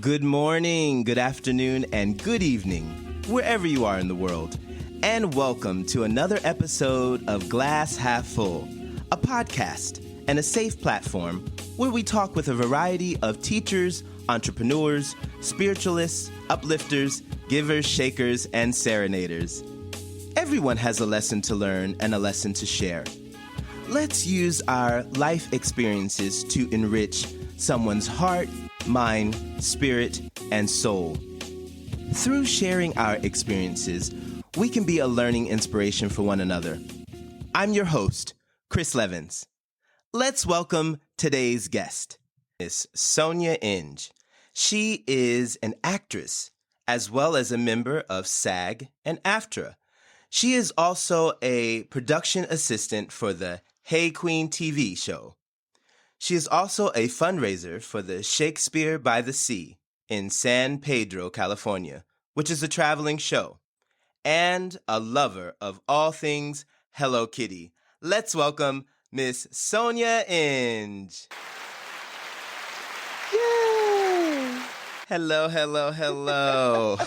Good morning, good afternoon, and good evening, wherever you are in the world. And welcome to another episode of Glass Half Full, a podcast and a safe platform where we talk with a variety of teachers, entrepreneurs, spiritualists, uplifters, givers, shakers, and serenaders. Everyone has a lesson to learn and a lesson to share. Let's use our life experiences to enrich someone's heart, mind, spirit, and soul. Through sharing our experiences, we can be a learning inspiration for one another. I'm your host, Chris Levens. Let's welcome today's guest, Miss Sonja Inge. She is an actress as well as a member of SAG and AFTRA. She is also a production assistant for the HEY QWEEN TV show. She is also a fundraiser for the Shakespeare By The Sea in San Pedro, California, which is a traveling show, and a lover of all things Hello Kitty. Let's welcome Miss Sonja Inge. Yay! Hello, hello, hello.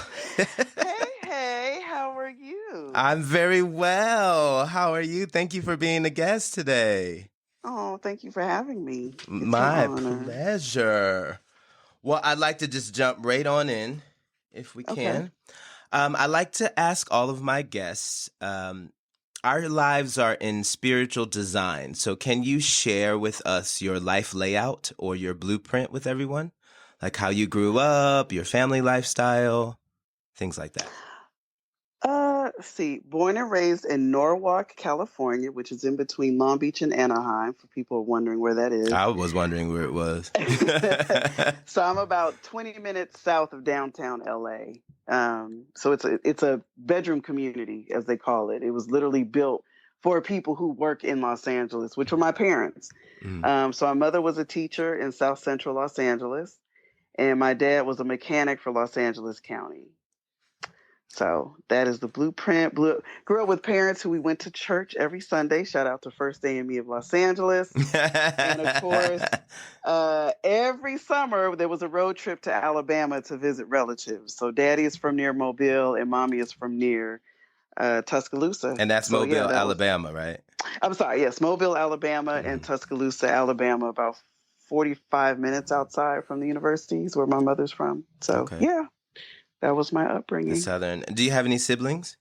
Hey, how are you? I'm very well. How are you? Thank you for being a guest today. Oh, thank you for having me. It's My an honor. pleasure. Well, I'd like to just jump right on in, if we Okay. can. I like to ask all of my guests, our lives are in spiritual design. So can you share with us your life layout or your blueprint with everyone? Like how you grew up, your family lifestyle, things like that. Let's see. Born and raised in Norwalk, California, which is in between Long Beach and Anaheim, for people wondering where that is. I was wondering where it was. So I'm about 20 minutes south of downtown LA. So it's a bedroom community, as they call it. It was literally built for people who work in Los Angeles, which were my parents. So my mother was a teacher in South Central Los Angeles, and my dad was a mechanic for Los Angeles County. So that is the blueprint. Grew up with parents who we went to church every Sunday. Shout out to First AME of Los Angeles. And of course, every summer there was a road trip to Alabama to visit relatives. So daddy is from near Mobile and mommy is from near Tuscaloosa. And that's Mobile, Alabama, right? I'm sorry. Yes. Mobile, Alabama and Tuscaloosa, Alabama, about 45 minutes outside from the universities where my mother's from. So yeah. That was my upbringing. Southern. Do you have any siblings?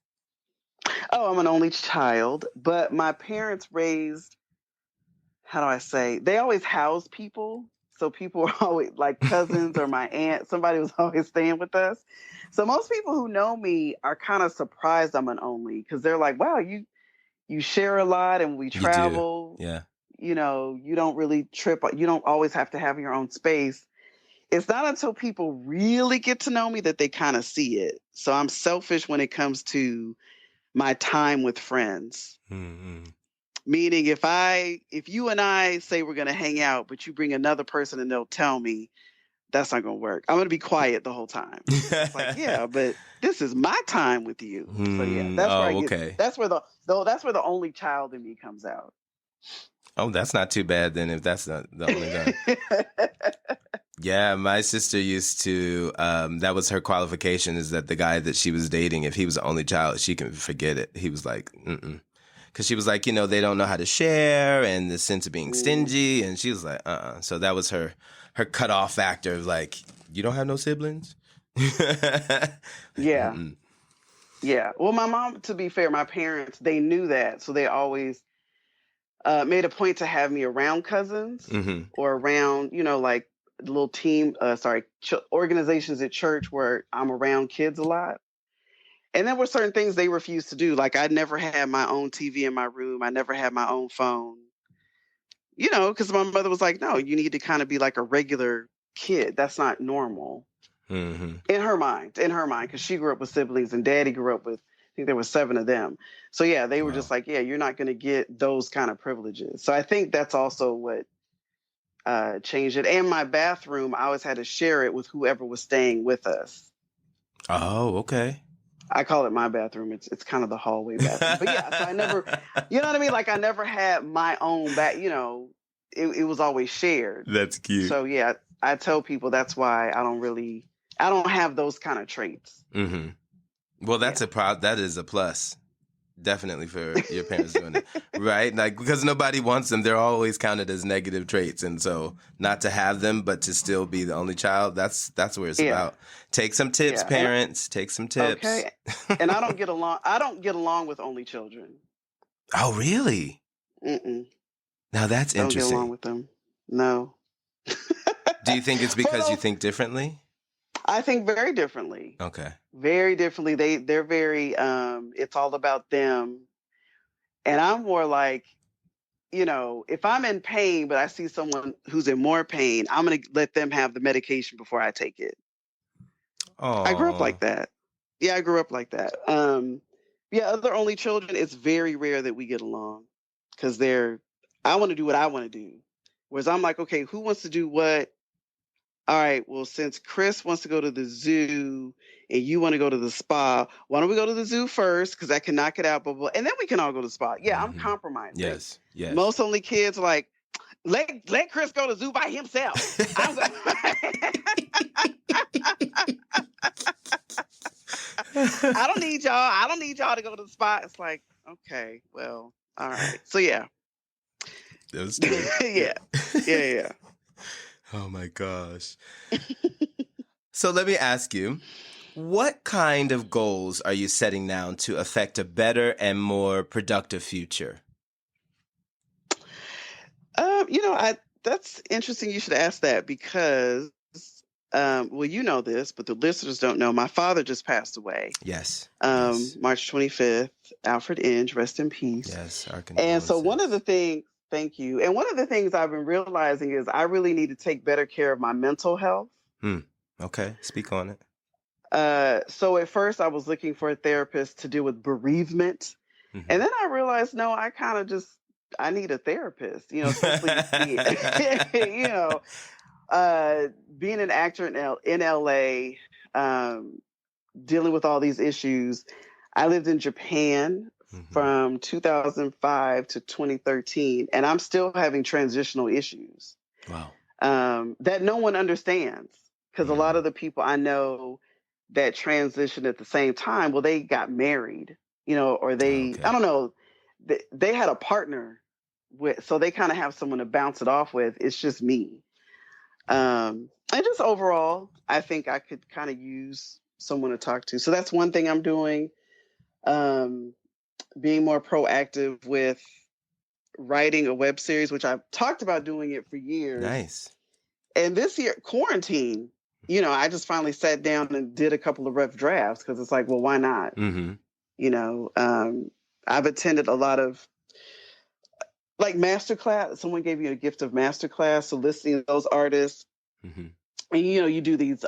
Oh, I'm an only child, but my parents raised, how do I say, they always housed people. So people were always like cousins or my aunt, somebody was always staying with us. So most people who know me are kind of surprised I'm an only because they're like, wow, you share a lot and we travel. Yeah. You know, you don't really trip. You don't always have to have your own space. It's not until people really get to know me that they kind of see it. So I'm selfish when it comes to my time with friends. Mm-hmm. Meaning if you and I say we're going to hang out, but you bring another person and they'll tell me, that's not going to work. I'm going to be quiet the whole time. It's like, yeah, but this is my time with you. So yeah, that's where that's where the only child in me comes out. Oh, that's not too bad then if that's not the only guy. Yeah, my sister used to, that was her qualification is that the guy that she was dating, if he was the only child, she can forget it. He was like, Because she was like, you know, they don't know how to share and the sense of being stingy. And she was like, So that was her cutoff factor of like, you don't have no siblings? Yeah. Yeah. Well, my mom, to be fair, my parents, they knew that. So they always made a point to have me around cousins or around, you know, like little team, organizations at church where I'm around kids a lot. And there were certain things they refused to do. Like I never had my own TV in my room. I never had my own phone, you know, because my mother was like, no, you need to kind of be like a regular kid. That's not normal in her mind, because she grew up with siblings and daddy grew up with, I think there were 7 of them. So yeah, they were just like, yeah, you're not going to get those kind of privileges. So I think that's also what changed it. And my bathroom, I always had to share it with whoever was staying with us. Oh, okay. I call it my bathroom. It's kind of the hallway bathroom. But yeah, so I never, you know what I mean? Like I never had my own you know, it was always shared. That's cute. So yeah, I tell people that's why I don't have those kind of traits. Mm-hmm. Well, that is a plus. Definitely for your parents doing it, right? Like, because nobody wants them. They're always counted as negative traits. And so not to have them, but to still be the only child, that's where it's about. Take some tips, parents. Take some tips. Okay. And I don't get along with only children. Oh, really? Mm-mm. Now that's interesting. Don't get along with them. No. Do you think it's because you think differently? I think very differently. Okay. Very differently. They're very, it's all about them. And I'm more like, if I'm in pain, but I see someone who's in more pain, I'm going to let them have the medication before I take it. Oh. I grew up like that. Yeah, I grew up like that. Other only children, it's very rare that we get along because I want to do what I want to do. Whereas I'm like, okay, who wants to do what? All right, well, since Chris wants to go to the zoo and you want to go to the spa, why don't we go to the zoo first? Because I can knock it out, blah, blah, and then we can all go to the spa. Yeah, I'm compromising. Yes. Most only kids are like, let Chris go to the zoo by himself. I don't need y'all. I don't need y'all to go to the spa. It's like, okay, well, all right. So, yeah. That was true. Yeah. Oh my gosh. So let me ask you, what kind of goals are you setting now to affect a better and more productive future? That's interesting you should ask that because, you know this, but the listeners don't know. My father just passed away. Yes. March 25th, Alfred Inge, rest in peace. Yes, our condolences. And so one of the things, thank you. And one of the things I've been realizing is I really need to take better care of my mental health. Okay, speak on it. So at first I was looking for a therapist to deal with bereavement. Mm-hmm. And then I realized, no, I need a therapist, especially, being an actor in LA, dealing with all these issues. I lived in Japan from 2005 to 2013, and I'm still having transitional issues. Wow. That no one understands because a lot of the people I know that transitioned at the same time, well, they got married, or they, I don't know, they had a partner so they kind of have someone to bounce it off with. It's just me. And just overall, I think I could kind of use someone to talk to. So that's one thing I'm doing. Being more proactive with writing a web series, which I've talked about doing it for years. Nice. And this year, quarantine, I just finally sat down and did a couple of rough drafts because it's like, well, why not? I've attended a lot of like masterclass. Someone gave you a gift of masterclass, so listening to those artists. And, you do these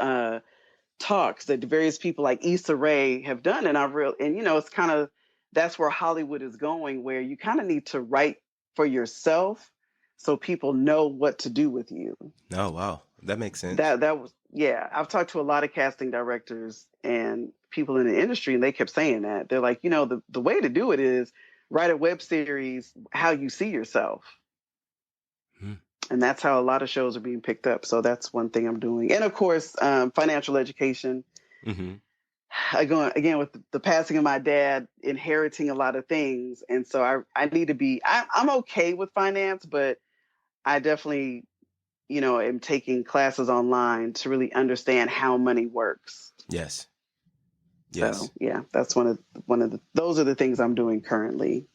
talks that various people like Issa Rae have done. And it's kind of, that's where Hollywood is going, where you kind of need to write for yourself so people know what to do with you. Oh, wow. That makes sense. That was, I've talked to a lot of casting directors and people in the industry, and they kept saying that. They're like, the way to do it is write a web series how you see yourself. And that's how a lot of shows are being picked up. So that's one thing I'm doing. And of course, financial education. Again, with the passing of my dad, inheriting a lot of things. And so I need to I'm okay with finance, but I definitely, am taking classes online to really understand how money works. Yes. So, that's those are the things I'm doing currently.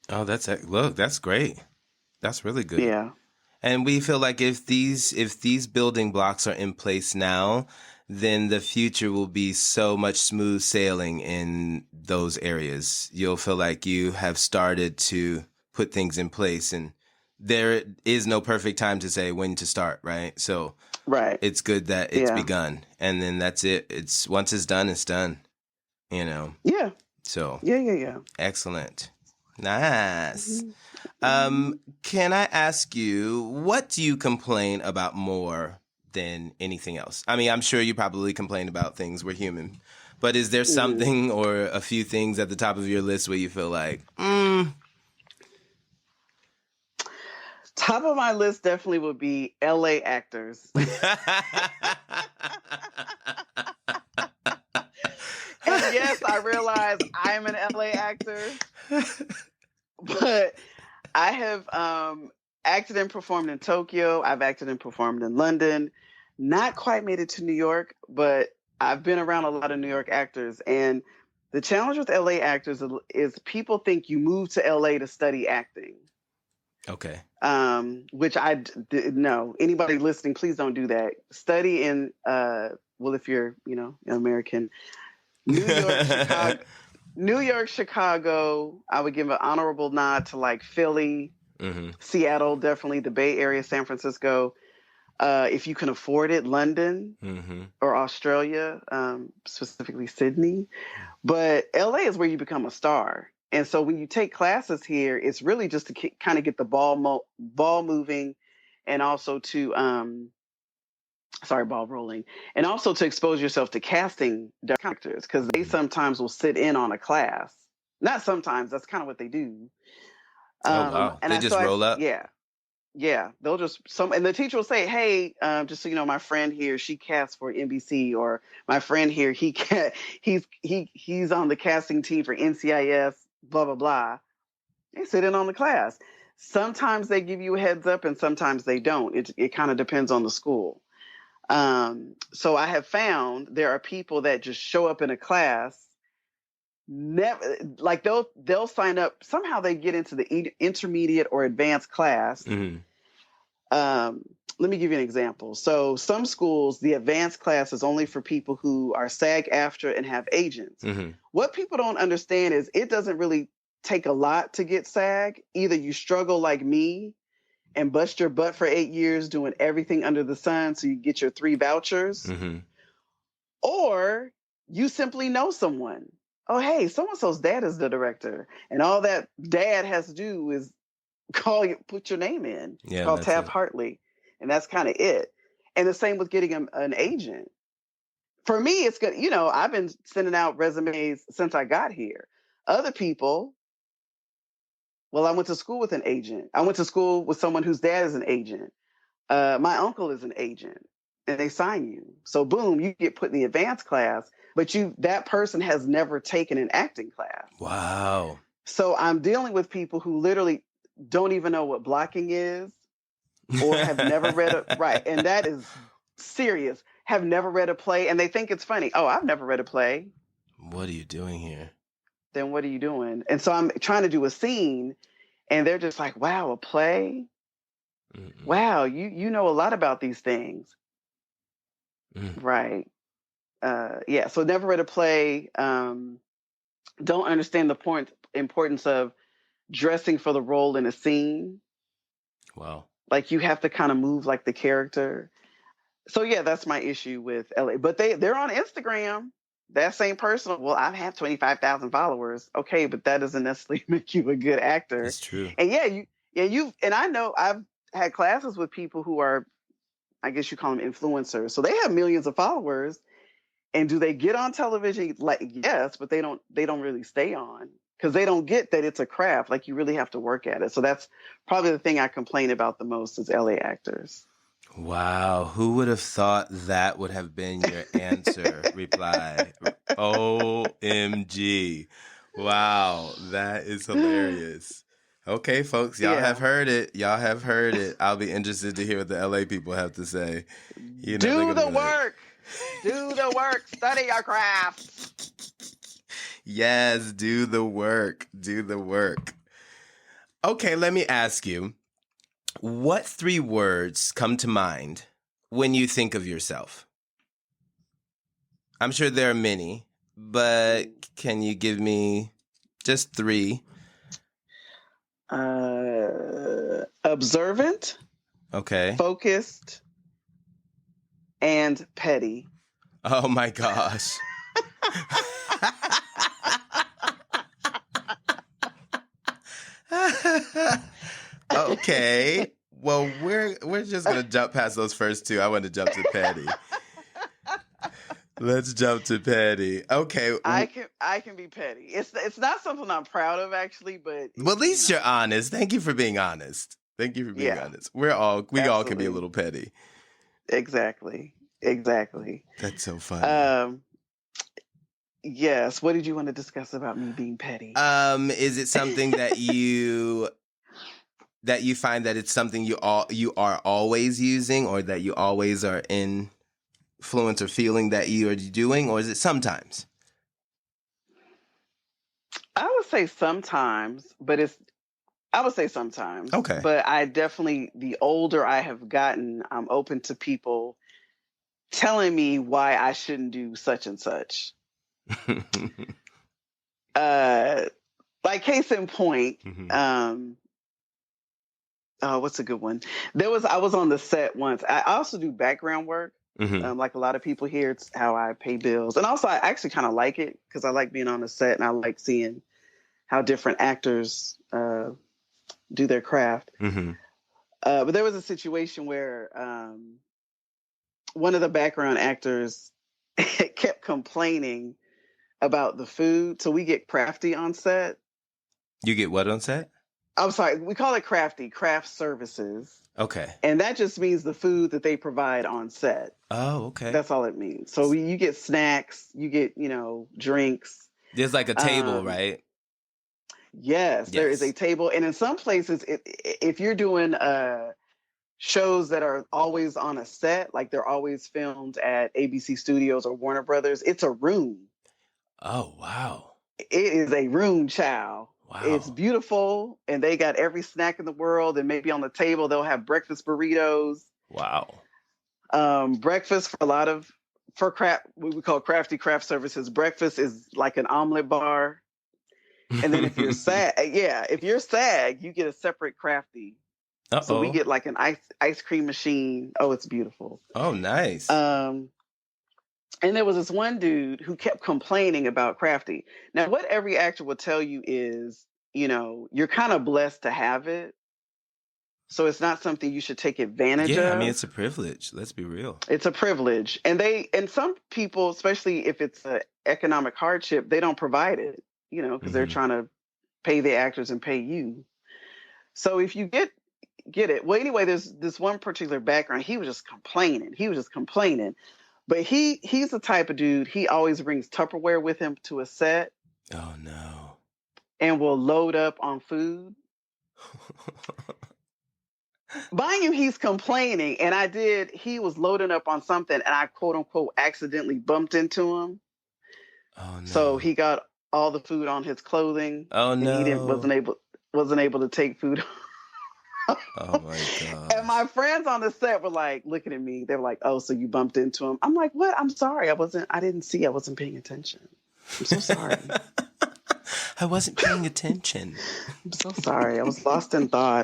Oh, that's great. That's really good. Yeah. And we feel like if these building blocks are in place now, then the future will be so much smooth sailing in those areas. You'll feel like you have started to put things in place, and there is no perfect time to say when to start, right? So it's good that it's begun, and then that's it. It's once it's done, it's done, Yeah. So Yeah. Excellent. Nice. Can I ask you, what do you complain about more than anything else? I mean, I'm sure you probably complain about things. We're human. But is there something or a few things at the top of your list where you feel like, Top of my list definitely would be LA actors. And yes, I realize I'm an LA actor, but I have acted and performed in Tokyo. I've acted and performed in London. Not quite made it to New York, but I've been around a lot of New York actors. And the challenge with LA actors is people think you move to LA to study acting. Okay. Which no. Anybody listening, please don't do that. Study in well, if you're an American, New York, Chicago. I would give an honorable nod to like Philly, Seattle, definitely the Bay Area, San Francisco. If you can afford it, London or Australia, specifically Sydney. But LA is where you become a star. And so when you take classes here, it's really just to kind of get the ball moving, and also to ball rolling, and also to expose yourself to casting directors, because they sometimes will sit in on a class. Not sometimes, that's kind of what they do. Oh wow! And they just roll up. Yeah. They'll just and the teacher will say, "Hey, just so you know, my friend here, she casts for NBC," or "My friend here, he's on the casting team for NCIS." Blah blah blah. They sit in on the class. Sometimes they give you a heads up, and sometimes they don't. It kind of depends on the school. So I have found there are people that just show up in a class. Never, like they'll sign up. Somehow they get into the intermediate or advanced class. Let me give you an example. So some schools, the advanced class is only for people who are SAG-AFTRA and have agents. What people don't understand is it doesn't really take a lot to get SAG. Either you struggle like me and bust your butt for 8 years doing everything under the sun so you get your 3 vouchers, or you simply know someone. Oh, hey, so-and-so's dad is the director. And all that dad has to do is put your name in. Yeah, call Taft Hartley. And that's kind of it. And the same with getting an agent. For me, it's good. I've been sending out resumes since I got here. Other people, well, I went to school with an agent. I went to school with someone whose dad is an agent. My uncle is an agent, and they sign you. So boom, you get put in the advanced class, but that person has never taken an acting class. Wow. So I'm dealing with people who literally don't even know what blocking is, or have never read right. And that is serious. Have never read a play, and they think it's funny. Oh, I've never read a play. What are you doing here? Then what are you doing? And so I'm trying to do a scene, and they're just like, wow, a play? Wow, you know a lot about these things. Right. Yeah, so never read a play. Don't understand the importance of dressing for the role in a scene. Wow. Like you have to kind of move like the character. So yeah, that's my issue with LA. But they're on Instagram. That same person, well, I have 25,000 followers. Okay, but that doesn't necessarily make you a good actor. It's true. And and I know I've had classes with people who are, I guess you call them influencers. So they have millions of followers. And do they get on television? Like, yes, but they don't really stay on, because they don't get that it's a craft. Like, you really have to work at it. So that's probably the thing I complain about the most is LA actors. Wow. Who would have thought that would have been your answer reply? OMG. Wow. That is hilarious. Okay, folks, y'all have heard it. I'll be interested to hear what the LA people have to say. Do the work. Do the work. Study your craft. Yes, do the work. Do the work. Okay, let me ask you, what 3 words come to mind when you think of yourself? I'm sure there are many, but can you give me just 3? Observant. Okay. Focused. And petty. Oh my gosh. Okay. Well, we're just gonna jump past those first 2. I want to jump to petty. Let's jump to petty. Okay. I can be petty. It's not something I'm proud of, actually, but well, at least you're honest. Thank you for being honest. Thank you for being Yeah, honest. We all can be a absolutely. little petty. Exactly. That's so funny. Yes. What did you want to discuss about me being petty? Is it something that you find that it's something you are always using, or that you always are influenced or feeling that you are doing, or is it sometimes? I would say sometimes, I would say sometimes. Okay. But I definitely, the older I have gotten, I'm open to people telling me why I shouldn't do such and such. Like case in point, what's a good one? I was on the set once. I also do background work. Like a lot of people here, it's how I pay bills. And also I actually kind of like it because I like being on the set and I like seeing how different actors do their craft. But there was a situation where one of the background actors kept complaining about the food. So we get Crafty on set. You get what on set? I'm sorry, we call it Crafty, craft services. Okay. And that just means the food that they provide on set. Oh, okay. That's all it means. So you get snacks, you get, drinks. There's like a table, right? Yes, there is a table. And in some places, if you're doing shows that are always on a set, like they're always filmed at ABC Studios or Warner Brothers, it's a room. Oh, wow. It is a room, child. Wow. It's beautiful, and they got every snack in the world, and maybe on the table they'll have breakfast burritos. Wow. Breakfast for what we call Crafty Craft Services. Breakfast is like an omelet bar, and then if you're SAG, you get a separate Crafty. Uh-oh. So we get like an ice cream machine. Oh, it's beautiful. Oh, nice. And there was this one dude who kept complaining about Crafty. Now, what every actor will tell you is, you're kind of blessed to have it. So it's not something you should take advantage of. Yeah, I mean, it's a privilege. Let's be real. It's a privilege. And some people, especially if it's an economic hardship, they don't provide it, because they're trying to pay the actors and pay you. So if you get it. Well, anyway, there's this one particular background. He was just complaining. But he's the type of dude, he always brings Tupperware with him to a set. Oh, no. And will load up on food. Mind you, he's complaining. And he was loading up on something and I quote unquote accidentally bumped into him. Oh, no. So he got all the food on his clothing. Oh, no. And he wasn't able to take food. Oh my god! And my friends on the set were like looking at me. They were like, "Oh, so you bumped into him?" I'm like, "What? I'm sorry. I didn't see. I wasn't paying attention. I'm so sorry. I wasn't paying attention. I'm so sorry. I was lost in thought.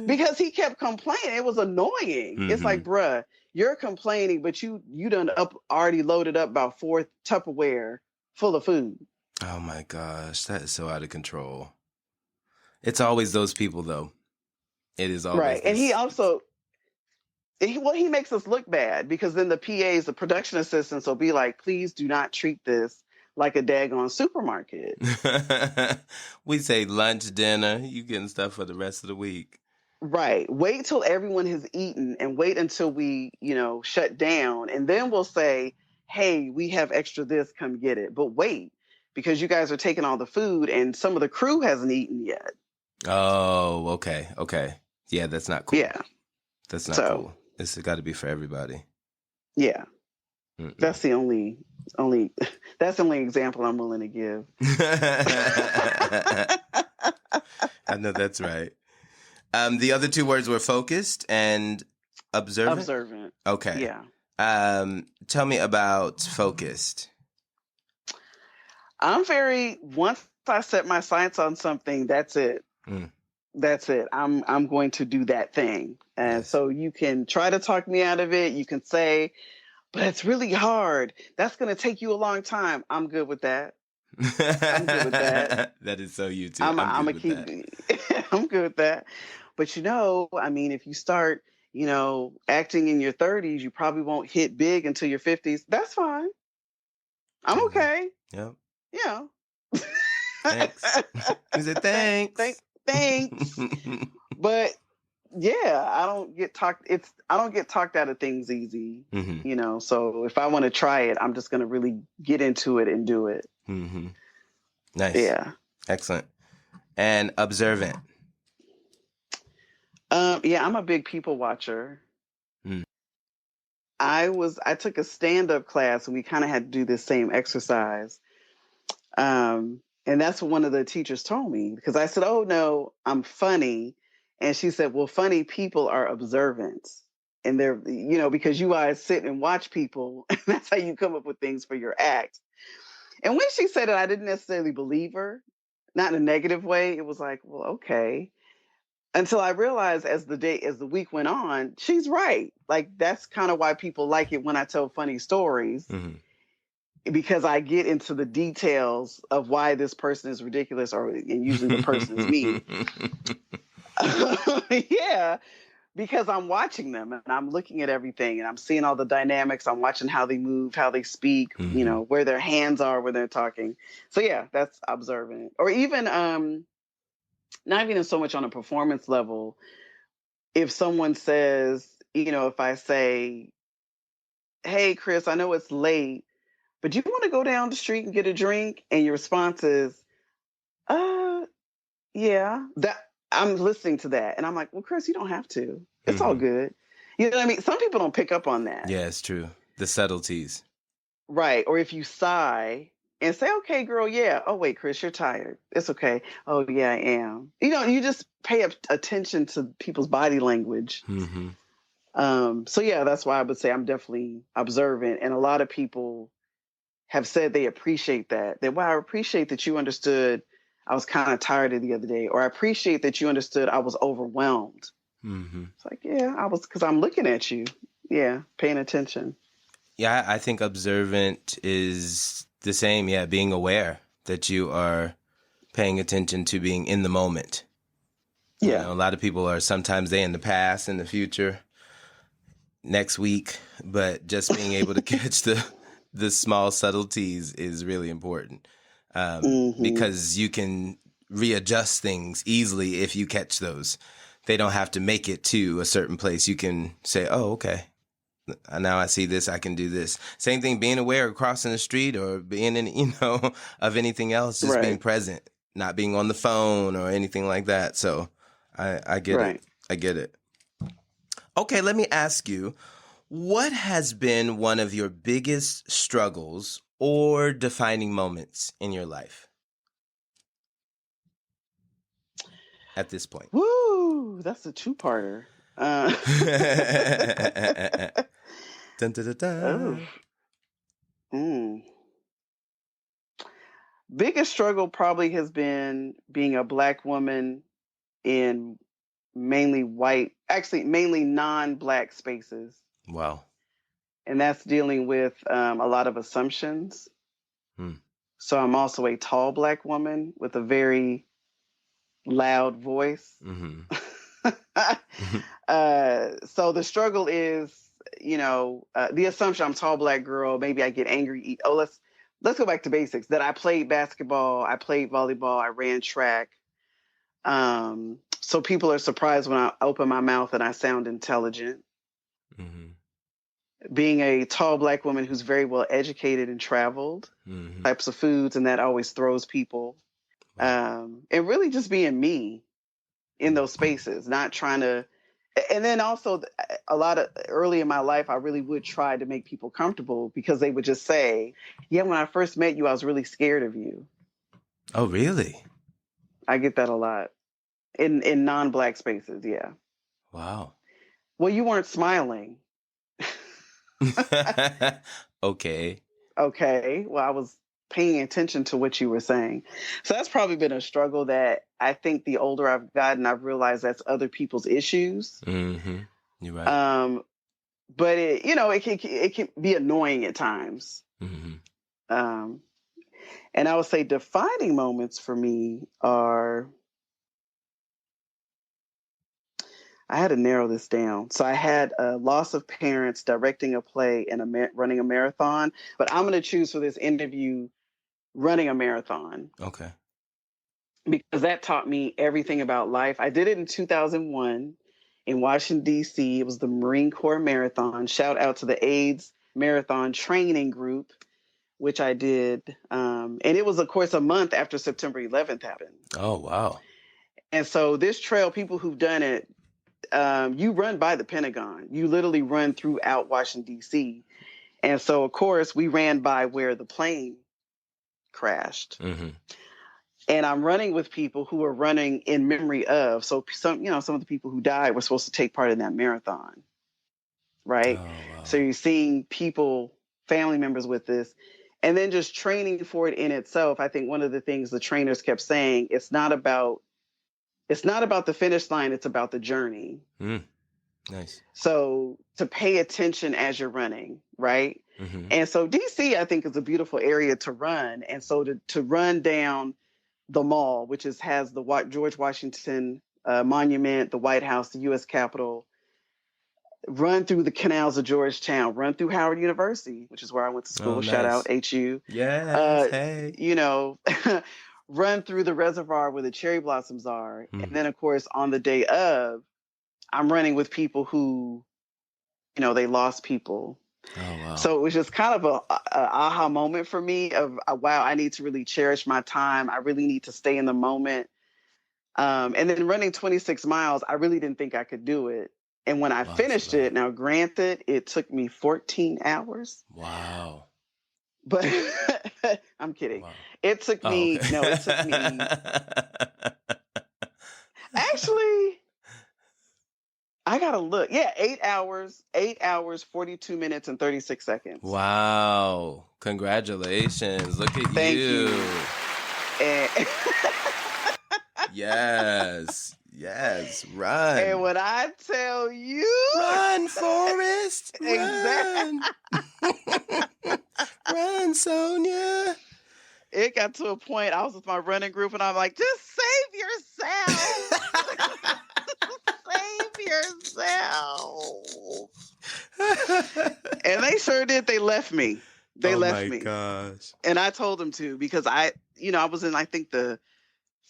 Because he kept complaining. It was annoying. It's like, bruh, you're complaining, but you done already loaded up about 4 Tupperware full of food. Oh my gosh, that is so out of control. It's always those people, though. It is always right. And he also, he makes us look bad because then the PAs, the production assistants, will be like, "Please do not treat this like a daggone supermarket." We say lunch, dinner, you getting stuff for the rest of the week. Right. Wait till everyone has eaten and wait until we, shut down. And then we'll say, "Hey, we have extra this, come get it." But wait, because you guys are taking all the food and some of the crew hasn't eaten yet. Oh, okay. Yeah, that's not cool. Yeah. That's not cool. It's got to be for everybody. Yeah. That's the only example I'm willing to give. I know that's right. The other 2 words were focused and observant. Observant. Okay. Yeah. Tell me about focused. Once I set my sights on something, that's it. That's it. I'm going to do that thing. And so you can try to talk me out of it. You can say, "But it's really hard. That's going to take you a long time." I'm good with that. That is so you too. I'm good with that. I'm good with that. But if you start, acting in your 30s, you probably won't hit big until your 50s. That's fine. I'm okay. Yep. Yeah. Thanks. Is it thanks? Thanks. But yeah, I don't get talked out of things easy, so if I want to try it, I'm just going to really get into it and do it. Nice. Yeah. Excellent. And observant. Yeah, I'm a big people watcher. I took a stand-up class and we kind of had to do this same exercise. And that's what one of the teachers told me, because I said, "Oh no, I'm funny." And she said, "Well, funny people are observant. And they're, because you guys sit and watch people, and that's how you come up with things for your act." And when she said it, I didn't necessarily believe her, not in a negative way. It was like, well, okay. Until I realized as the week went on, she's right. Like, that's kind of why people like it when I tell funny stories, because I get into the details of why this person is ridiculous, and usually the person is me. Yeah, because I'm watching them and I'm looking at everything and I'm seeing all the dynamics. I'm watching how they move, how they speak, where their hands are when they're talking. So yeah, that's observant. Or even not even so much on a performance level. If someone says, if I say, "Hey, Chris, I know it's late, but do you want to go down the street and get a drink?" And your response is, yeah, that I'm listening to that. And I'm like, "Well, Chris, you don't have to. It's all good." You know what I mean? Some people don't pick up on that. Yeah, it's true. The subtleties. Right. Or if you sigh and say, "Okay, girl, yeah. Oh, wait, Chris, you're tired. It's okay. Oh, yeah, I am." You just pay attention to people's body language. So yeah, that's why I would say I'm definitely observant. And a lot of people have said they appreciate that. Wow, I appreciate that you understood I was kind of tired the other day, or I appreciate that you understood I was overwhelmed. It's like, yeah, I was, because I'm looking at you. Yeah, paying attention. Yeah, I think observant is the same. Yeah, being aware that you are paying attention to being in the moment. Yeah. A lot of people are sometimes they in the past, in the future, next week, but just being able to catch the small subtleties is really important, because you can readjust things easily if you catch those. They don't have to make it to a certain place. You can say, "Oh, okay, now I see this, I can do this." Same thing, being aware of crossing the street or being in, of anything else, just being present, not being on the phone or anything like that. So I get it. I get it. Okay, let me ask you, what has been one of your biggest struggles or defining moments in your life at this point? Woo, that's a two-parter. Dun, dun, dun, dun. Biggest struggle probably has been being a Black woman in mainly non-Black spaces. Wow. And that's dealing with a lot of assumptions. So I'm also a tall Black woman with a very loud voice. So the struggle is, the assumption, I'm a tall Black girl, maybe I get angry. Oh, let's go back to basics. That I played basketball, I played volleyball, I ran track. So people are surprised when I open my mouth and I sound intelligent. Being a tall Black woman who's very well educated and traveled, types of foods, and that always throws people. And really just being me in those spaces, not trying to. And then also a lot of early in my life, I really would try to make people comfortable, because they would just say, "Yeah, when I first met you, I was really scared of you." Oh, really? I get that a lot in non-Black spaces. Yeah. Wow. Well, you weren't smiling. Okay. Okay. Well, I was paying attention to what you were saying. So that's probably been a struggle that I think the older I've gotten, I've realized that's other people's issues. You're right. But it can be annoying at times. And I would say defining moments for me are, I had to narrow this down. So I had a loss of parents, directing a play, and running a marathon. But I'm going to choose for this interview running a marathon. Okay. because that taught me everything about life. I did it in 2001 in Washington, D.C. It was the Marine Corps Marathon. Shout out to the AIDS Marathon Training Group, which I did. And it was, of course, a month after September 11th happened. Oh, wow. And so this trail, people who've done it, you run by the Pentagon. You literally run throughout Washington, D.C. And so, of course, we ran by where the plane crashed. Mm-hmm. And I'm running with people who are running in memory of. So some of the people who died were supposed to take part in that marathon, right? Oh, wow. So you're seeing people, family members with this. And then just training for it in itself. I think one of the things the trainers kept saying, it's not about the finish line, it's about the journey. Nice. So to pay attention as you're running, right? Mm-hmm. And so DC, I think, is a beautiful area to run. And so to run down the mall, which has the George Washington Monument, the White House, the U.S. Capitol, run through the canals of Georgetown, run through Howard University, which is where I went to school. Oh, nice. Shout out HU. Yes, hey. Run through the reservoir where the cherry blossoms are. And then, of course, on the day of, I'm running with people who, they lost people. Oh, wow. So it was just kind of a aha moment for me of, wow, I need to really cherish my time. I really need to stay in the moment. And then running 26 miles, I really didn't think I could do it. And when I finished it, now granted, it took me 14 hours. Wow. But I'm kidding. Wow. It took me, okay. no, it took me, actually, I got to look. Yeah, 8 hours, 42 minutes and 36 seconds. Wow. Congratulations. Look at Thank you. And Yes. Run. And when I tell you, run, Forrest. Exactly. Run, Sonja. It got to a point, I was with my running group and I'm like, just save yourself. Save yourself. And they sure did. They left me. They left me. Oh my gosh. And I told them to, because I was in, I think, the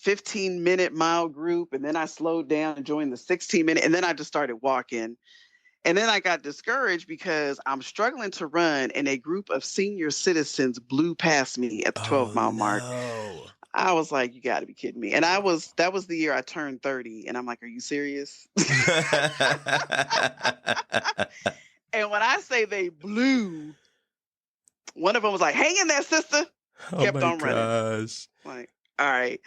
15-minute mile group, and then I slowed down and joined the 16-minute, and then I just started walking. And then I got discouraged because I'm struggling to run, and a group of senior citizens blew past me at the 12-mile mark. I was like, you got to be kidding me. And that was the year I turned 30, and I'm like, are you serious? And when I say they blew, one of them was like, hang in there, sister. Kept on running. Gosh. Like, all right.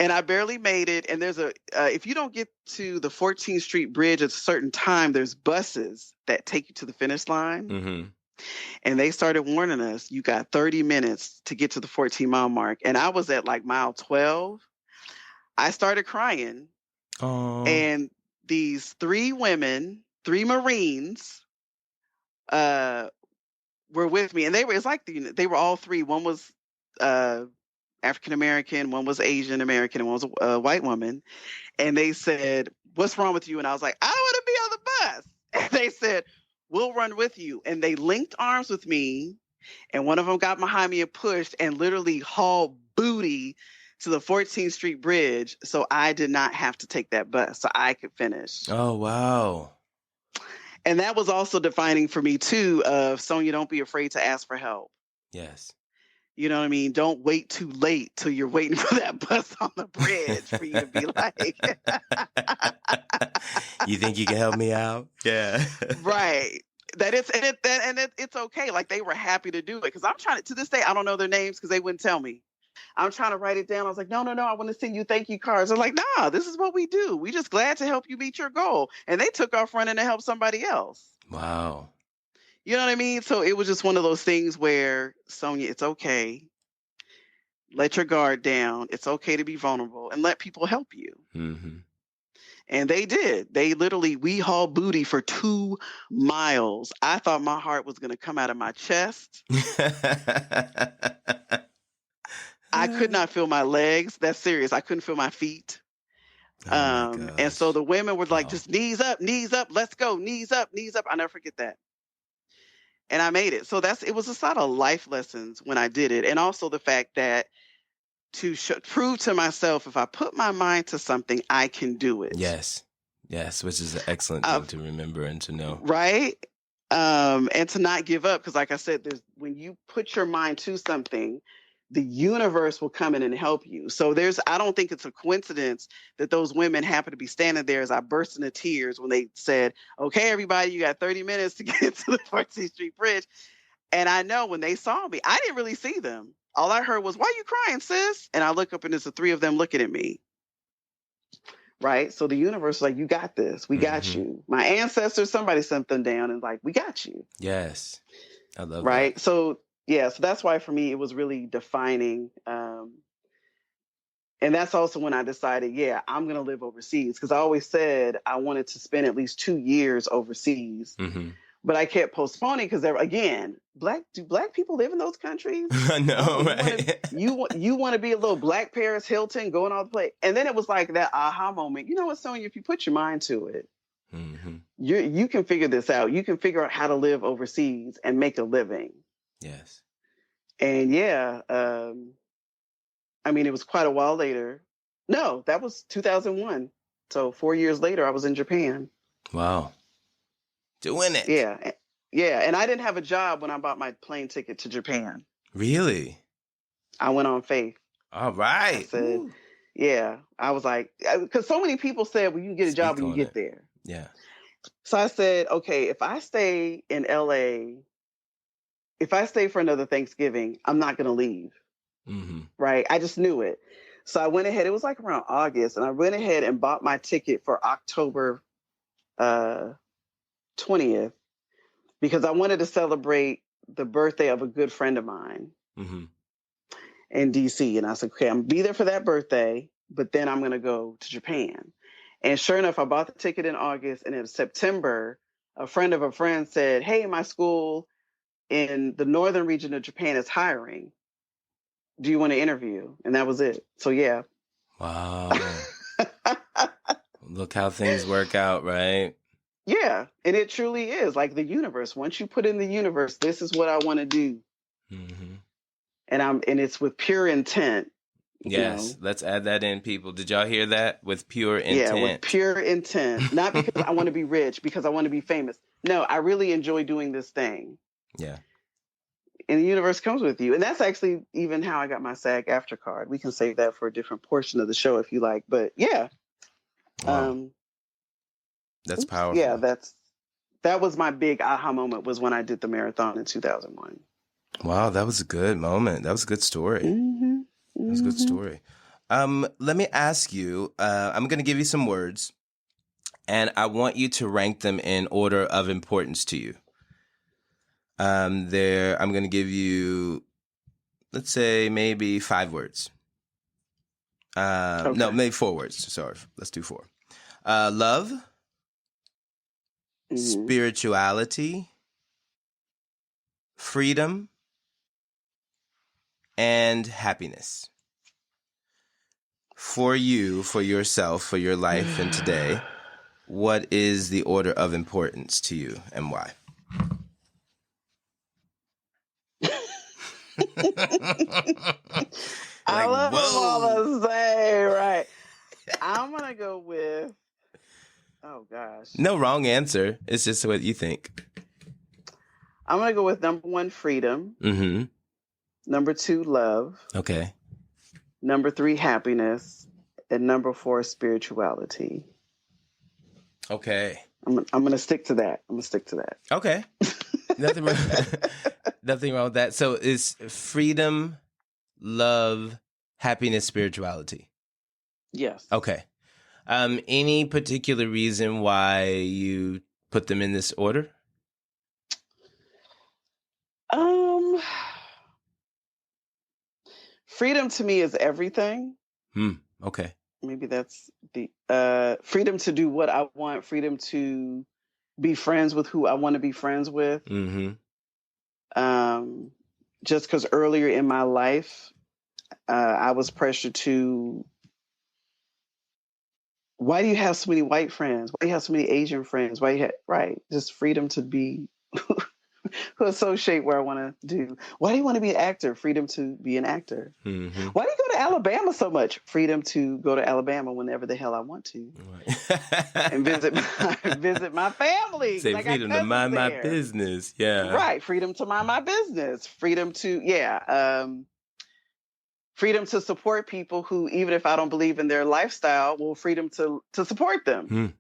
And I barely made it. And there's if you don't get to the 14th Street Bridge at a certain time, there's buses that take you to the finish line. Mm-hmm. And they started warning us, you got 30 minutes to get to the 14-mile mark. And I was at like mile 12. I started crying. Oh. And these three Marines, were with me. And they were all three. One was, African-American, one was Asian American, and one was a white woman. And they said, what's wrong with you? And I was like, I don't want to be on the bus. And they said, we'll run with you. And they linked arms with me. And one of them got behind me and pushed and literally hauled booty to the 14th Street Bridge. So I did not have to take that bus. So I could finish. Oh, wow. And that was also defining for me too of, Sonja, don't be afraid to ask for help. Yes. You know what I mean? Don't wait too late till you're waiting for that bus on the bridge for you to be like, you think you can help me out? Yeah. Right. It's okay. Like, they were happy to do it. Cause I'm trying to this day, I don't know their names because they wouldn't tell me. I'm trying to write it down. I was like, no, I want to send you thank you cards. I'm like, nah, this is what we do. We just glad to help you meet your goal. And they took off running to help somebody else. Wow. You know what I mean? So it was just one of those things where, Sonja, it's okay. Let your guard down. It's okay to be vulnerable and let people help you. Mm-hmm. And they did. We hauled booty for 2 miles. I thought my heart was going to come out of my chest. I could not feel my legs. That's serious. I couldn't feel my feet. And so the women were like, just knees up, let's go, knees up. I'll never forget that. And I made it. So it was a lot of life lessons when I did it. And also the fact that to prove to myself, if I put my mind to something, I can do it. Yes, which is an excellent thing to remember and to know. Right? And to not give up, because like I said, when you put your mind to something, the universe will come in and help you. So I don't think it's a coincidence that those women happen to be standing there as I burst into tears when they said, okay, everybody, you got 30 minutes to get to the 14th Street Bridge. And I know when they saw me, I didn't really see them. All I heard was, why are you crying, sis? And I look up and it's the three of them looking at me. Right? So the universe is like, you got this. We got you. My ancestors, somebody sent them down and like, we got you. Yes. I love right? that. So, yeah, so that's why for me, it was really defining. And that's also when I decided, yeah, I'm going to live overseas. Because I always said I wanted to spend at least 2 years overseas. But I kept postponing because, again, do black people live in those countries? I know, right? You want to be a little Black Paris Hilton going all the place. And then it was like that aha moment. You know what, Sonja? If you put your mind to it, you can figure this out. You can figure out how to live overseas and make a living. Yes. And yeah, I mean, it was quite a while later. No, that was 2001. So 4 years later, I was in Japan. Wow. Doing it. Yeah. Yeah. And I didn't have a job when I bought my plane ticket to Japan. Really? I went on faith. All right. I said, yeah. I was like, because so many people said, well, you can get a job when you get there. Yeah. So I said, okay, if I stay in LA, if I stay for another Thanksgiving, I'm not going to leave. Right. I just knew it. So I went ahead. It was like around August. And I went ahead and bought my ticket for October 20th because I wanted to celebrate the birthday of a good friend of mine in DC. And I said, okay, I'm going to be there for that birthday, but then I'm going to go to Japan. And sure enough, I bought the ticket in August, and in September, a friend of a friend said, hey, my school in the northern region of Japan is hiring. Do you want to interview? And that was it. So, yeah. Wow. Look how things work out, right? Yeah. And it truly is like the universe. Once you put in the universe, this is what I want to do. And it's with pure intent. Yes. Let's add that in, people. Did y'all hear that? With pure intent. Yeah, with pure intent. Not because I want to be rich, because I want to be famous. No, I really enjoy doing this thing. Yeah. And the universe comes with you. And that's actually even how I got my SAG-AFTRA card. We can save that for a different portion of the show if you like. But yeah. Wow. That's powerful. Yeah, that was my big aha moment, was when I did the marathon in 2001. Wow, that was a good moment. That was a good story. That was a good story. Let me ask you, I'm going to give you some words, and I want you to rank them in order of importance to you. I'm going to give you, let's say, maybe 5 words. Okay. No, maybe 4 words. Sorry, let's do 4. Love, spirituality, freedom, and happiness. For you, for yourself, for your life and today, what is the order of importance to you and why? I love them all the same, right? I'm going to go with, oh gosh. No wrong answer. It's just what you think. I'm going to go with number 1, freedom. Number 2, love. Okay. Number 3, happiness. And number 4, spirituality. Okay. I'm going to stick to that. Okay. Nothing wrong with that. So it's freedom, love, happiness, spirituality. Yes. Okay. Any particular reason why you put them in this order? Freedom to me is everything. Okay. Maybe that's the freedom to do what I want, freedom to be friends with who I want to be friends with. Just because earlier in my life, I was pressured to, why do you have so many white friends? Why do you have so many Asian friends? Just freedom to be, who associate where I want to do. Why do you want to be an actor? Freedom to be an actor. Why do you go to Alabama so much? Freedom to go to Alabama whenever the hell I want to, Right. and visit my family. Say I got freedom to cousins mind my there. business. Yeah. Right. Freedom to mind my business. Freedom to freedom to support people who, even if I don't believe in their lifestyle, well, freedom to support them.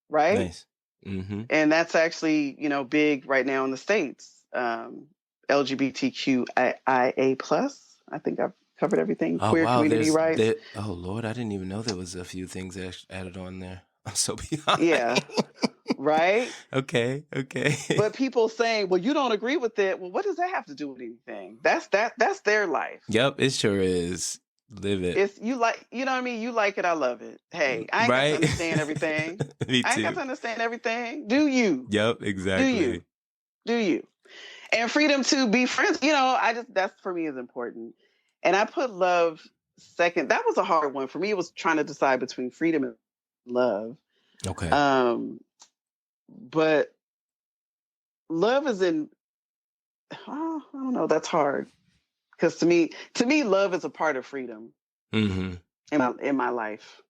Right. Nice. Mm-hmm. And that's actually, big right now in the States. LGBTQIA plus. I think I've covered everything. Oh, Queer wow. community rights. Oh, Lord. I didn't even know there was a few things added on there. I'm so behind. Yeah. Right. Okay. But people saying, well, you don't agree with it. Well, what does that have to do with anything? That's their life. Yep. It sure is. Live it. It's you what I mean? You like it. I love it. Hey, I ain't got to understand everything. Me too. I ain't got to understand everything. Do you? Yep. Exactly. Do you? And freedom to be friends. That's for me is important. And I put love second. That was a hard one for me. It was trying to decide between freedom and love. Okay. But love is I don't know. That's hard. Because to me, love is a part of freedom in my life.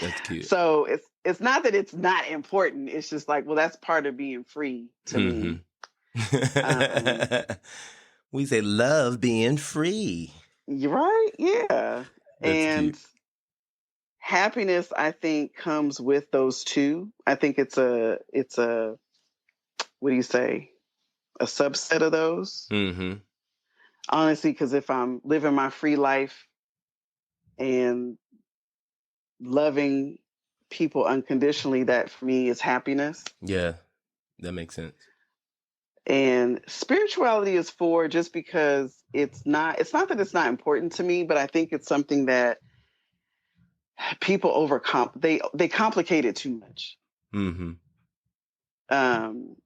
That's cute. So it's not that it's not important. It's just like, well, that's part of being free to me. We say love being free. You're right. Yeah. That's and cute. Happiness, I think, comes with those two. I think it's a what do you say? A subset of those. Mm-hmm. Honestly, because if I'm living my free life and loving people unconditionally, that for me is happiness. Yeah, that makes sense. And spirituality is for just because it's not that it's not important to me, but I think it's something that people they complicate it too much. Mm-hmm. And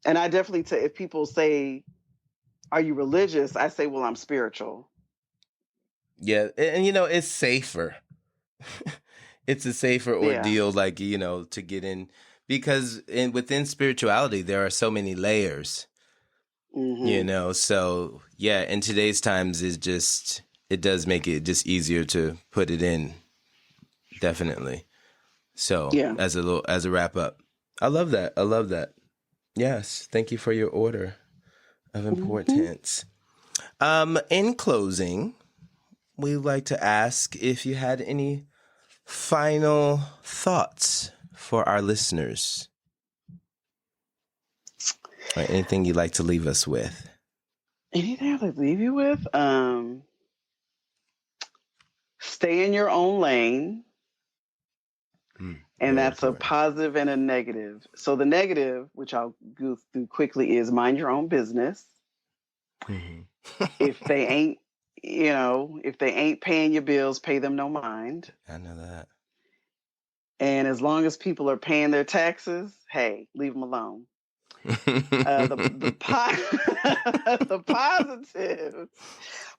I definitely if people say, are you religious? I say, well, I'm spiritual. Yeah. And it's safer. It's a safer ordeal, to get in, because within spirituality, there are so many layers, so yeah, in today's times it does make it just easier to put it in. Definitely. So yeah. As a wrap up, I love that. Yes. Thank you for your order of importance. In closing, we'd like to ask if you had any final thoughts for our listeners, or anything you'd like to leave us with. Anything I'd like to leave you with? Stay in your own lane. And that's important. A positive and a negative. So the negative, which I'll go through quickly, is mind your own business. Mm-hmm. If they ain't paying your bills, pay them no mind. I know that. And as long as people are paying their taxes, hey, leave them alone. The positive,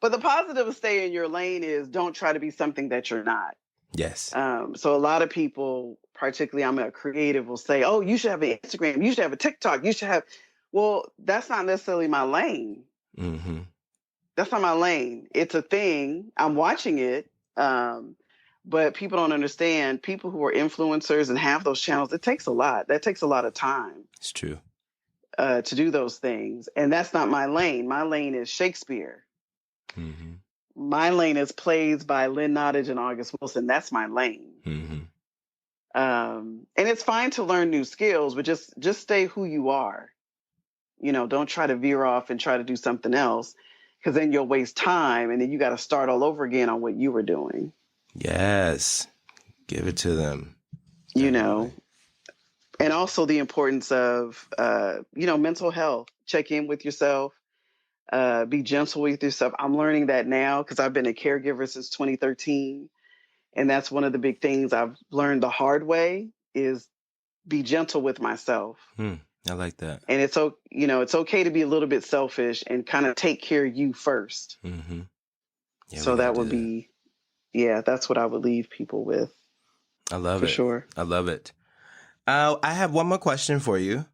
but the positive of stay in your lane is don't try to be something that you're not. Yes. So a lot of people, particularly I'm a creative, will say, oh, you should have an Instagram, you should have a TikTok, you should have. Well, that's not necessarily my lane. Mm-hmm. That's not my lane. It's a thing. I'm watching it. But people don't understand. People who are influencers and have those channels, it takes a lot. That takes a lot of time. It's true. To do those things. And that's not my lane. My lane is Shakespeare. Mm-hmm. My lane is plays by Lynn Nottage and August Wilson. That's my lane. Mm-hmm. And it's fine to learn new skills, but just stay who you are. Don't try to veer off and try to do something else, because then you'll waste time and then you got to start all over again on what you were doing. Yes. Give it to them. And also the importance of, mental health. Check in with yourself. Be gentle with yourself. I'm learning that now because I've been a caregiver since 2013. And that's one of the big things I've learned the hard way is be gentle with myself. I like that. And it's okay to be a little bit selfish and kind of take care of you first. Mm-hmm. Yeah, so that would be, that's what I would leave people with. I love it. For sure. I love it. I have one more question for you.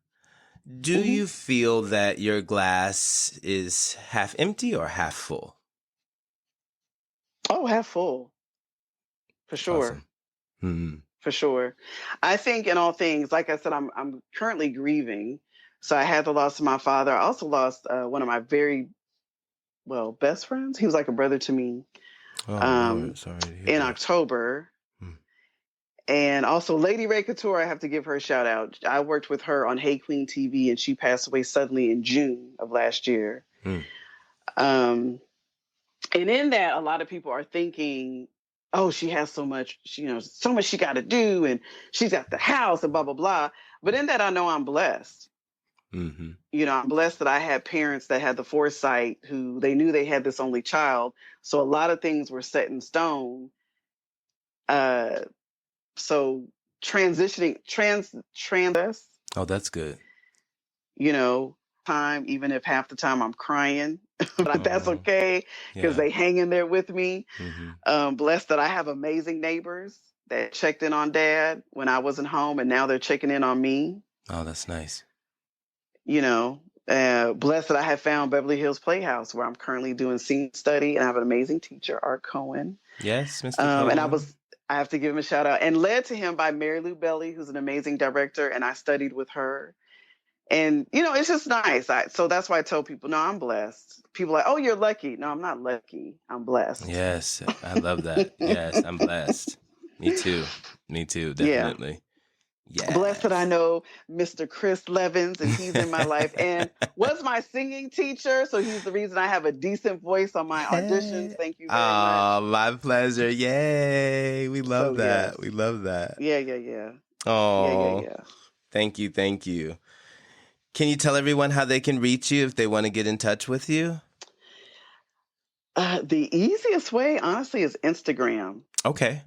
Do you feel that your glass is half empty or half full? Oh, half full. For sure. Awesome. Mm-hmm. For sure. I think in all things, like I said, I'm currently grieving. So I had the loss of my father. I also lost one of my very best friends. He was like a brother to me. Oh, Lord, sorry to hear In that. October. Hmm. And also Lady Ray Couture, I have to give her a shout out. I worked with her on Hey Queen TV, and she passed away suddenly in June of last year. Hmm. And in that, a lot of people are thinking, oh, she has so much, so much she got to do, and she's got the house and blah, blah, blah. But in that, I know I'm blessed. Mm-hmm. I'm blessed that I had parents that had the foresight who they knew they had this only child. So a lot of things were set in stone. So transitioning, Oh, that's good. Time, even if half the time I'm crying, but that's okay because Yeah. they hang in there with me. Mm-hmm. Blessed that I have amazing neighbors that checked in on Dad when I wasn't home, and now they're checking in on me. Oh, that's nice. Blessed that I have found Beverly Hills Playhouse, where I'm currently doing scene study, and I have an amazing teacher, Art Cohen. Yes, Mr. Cohen. And I have to give him a shout out, and led to him by Mary Lou Belly, who's an amazing director, and I studied with her. And, it's just nice. So that's why I tell people, no, I'm blessed. People are like, oh, you're lucky. No, I'm not lucky. I'm blessed. Yes, I love that. Yes, I'm blessed. Me too, definitely. Yeah. Blessed that I know Mr. Chris Levens, and he's in my life and was my singing teacher. So he's the reason I have a decent voice on my auditions. Thank you very much. Oh, my pleasure. Yay. We love that. Yes. We love that. Yeah. Oh, yeah. Thank you. Can you tell everyone how they can reach you if they want to get in touch with you? The easiest way, honestly, is Instagram. Okay.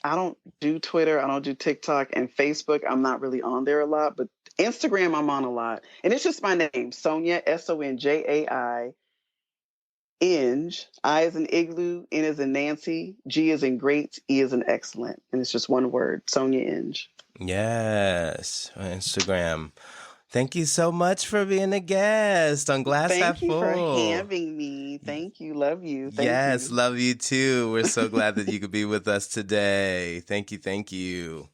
I don't do Twitter. I don't do TikTok and Facebook. I'm not really on there a lot, but Instagram I'm on a lot. And it's just my name, Sonja, Sonjai, Inge. I as in igloo, N as in Nancy, G as in great, E as in excellent. And it's just one word, Sonja Inge. Yes, Instagram. Thank you so much for being a guest on Glass Half Full. Thank you for having me. Thank you. Love you. Thank you. Love you too. We're so glad that you could be with us today. Thank you.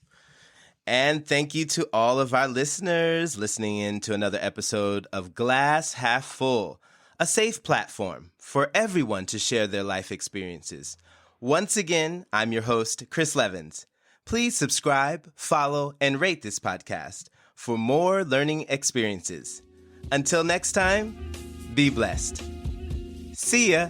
And thank you to all of our listeners listening in to another episode of Glass Half Full, a safe platform for everyone to share their life experiences. Once again, I'm your host, Chris Levens. Please subscribe, follow, and rate this podcast for more learning experiences. Until next time, be blessed. See ya.